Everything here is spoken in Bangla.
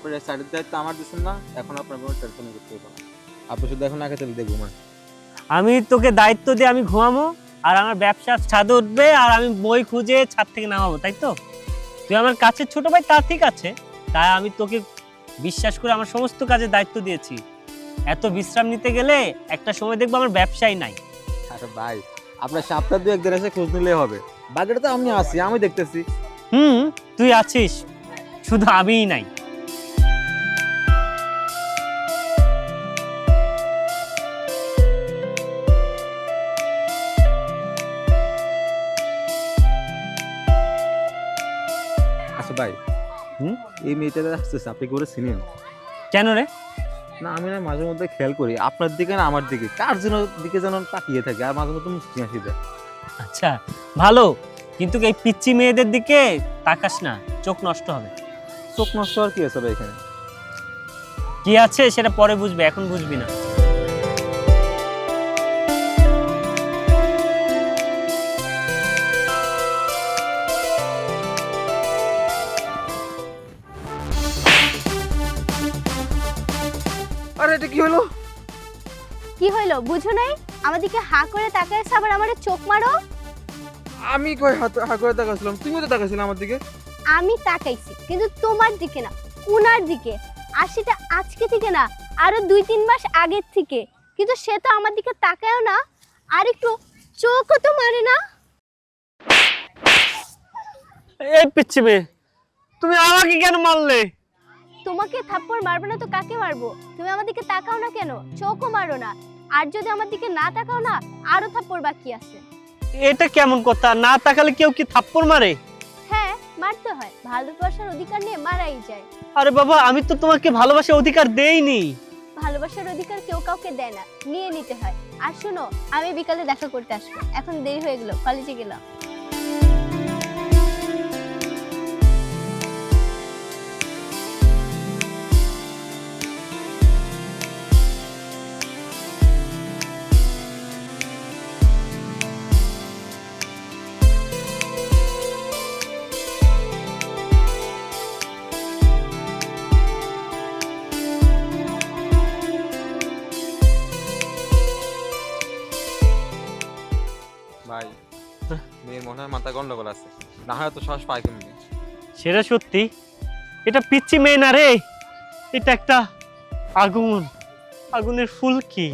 আপনার সাইডের দায়িত্ব আমার দিচ্ছেন না, এখন আপনার কোনো টেনশন করতে হবে না। আপনি শুধু এখন আগে তেল দিয়ে ঘুমান। আমি তোকে দায়িত্ব দিয়ে আমি ঘুমাবো আর আমার ব্যবসার ছাদে উঠবে আর আমি বই খুঁজে ছাদ থেকে নামাবো, তাই তো? তুই আমার কাছের ছোট ভাই, তা ঠিক আছে, তাই আমি তোকে বিশ্বাস করে আমার সমস্ত কাজের দায়িত্ব দিয়েছি। এত বিশ্রাম নিতে গেলে একটা সময় দেখবো আমার ব্যবসাই নাই। আরে ভাই, আপনার সপ্তাহ 2-1 দিন এসে খোঁজ নিলেই হবে। বাকিটা তো আমি আছি, আমি দেখতেছি। তুই আছিস, শুধু আমিই নাই। আচ্ছা ভাই, এই মেয়েটা আসতেছে, আপনি কি করে চিনেন? কেন রে? না, আমি না মাঝে মধ্যে খেয়াল করি আপনার দিকে না আমার দিকে, কার যেন দিকে যেন তাকিয়ে থাকে, আর মাঝে মধ্যে মুস্কি হাসি দেয়। আচ্ছা, ভালো, কিন্তু এই পিচ্চি মেয়েদের দিকে তাকাস না, চোখ নষ্ট হবে। চোখ নষ্ট আর কি আছে ভাই এখানে? কি আছে সেটা পরে বুঝবে, এখন বুঝবি না। আরে এটা কি হলো? কি হইলো বুঝো নাই? আমাদেরকে হা করে তাকাইছ, আবার আমারে চোখ মারো। আমি কই হা করে তাকাইছিলাম, তুমিও তো তাকাইছিলে আমার দিকে। আমি তাকাইছি কিন্তু তোমার দিকে না, উনার দিকে। আর সেটা আজকে থেকে না, আরো 2-3 মাস আগের থেকে। কিন্তু সে তো আমার দিকে তাকায়ও না, আর একটু চোখও তো মারে না। এই পিচ্চি মেয়ে, তুমি আমাকে কেন মারলে? তোমাকে থাপ্পড় মারবো না তো কাকে মারবো? তুমি আমার দিকে তাকাও না কেন, চোখও মারো না। আর যদি আমার দিকে না তাকাও না, আরো থাপ্পড় বাকি আছে। এটা কেমন কথা? না তাকালে কেউ কি থাপ্পড় মারে? হ্যাঁ, মারতে হয়, ভালোবাসার অধিকার নিয়ে মারাই যায়। আরে বাবা, আমি তো তোমাকে ভালোবাসার অধিকার দেইনি। ভালোবাসার অধিকার কেউ কাউকে দেয় না, নিয়ে নিতে হয়। আর শোনো, আমি বিকালে দেখা করতে আসবো, এখন দেরি হয়ে গেল, কলেজে গেলাম। ভাই, মেয়ের মনে হয় মাথা গন্ডগোল আছে, না হয় তো শ্বাস পায় কেমনি। সেটা সত্যি, এটা পিচ্চি মেয়ে না রে, এটা একটা আগুন, আগুনের ফুলকি।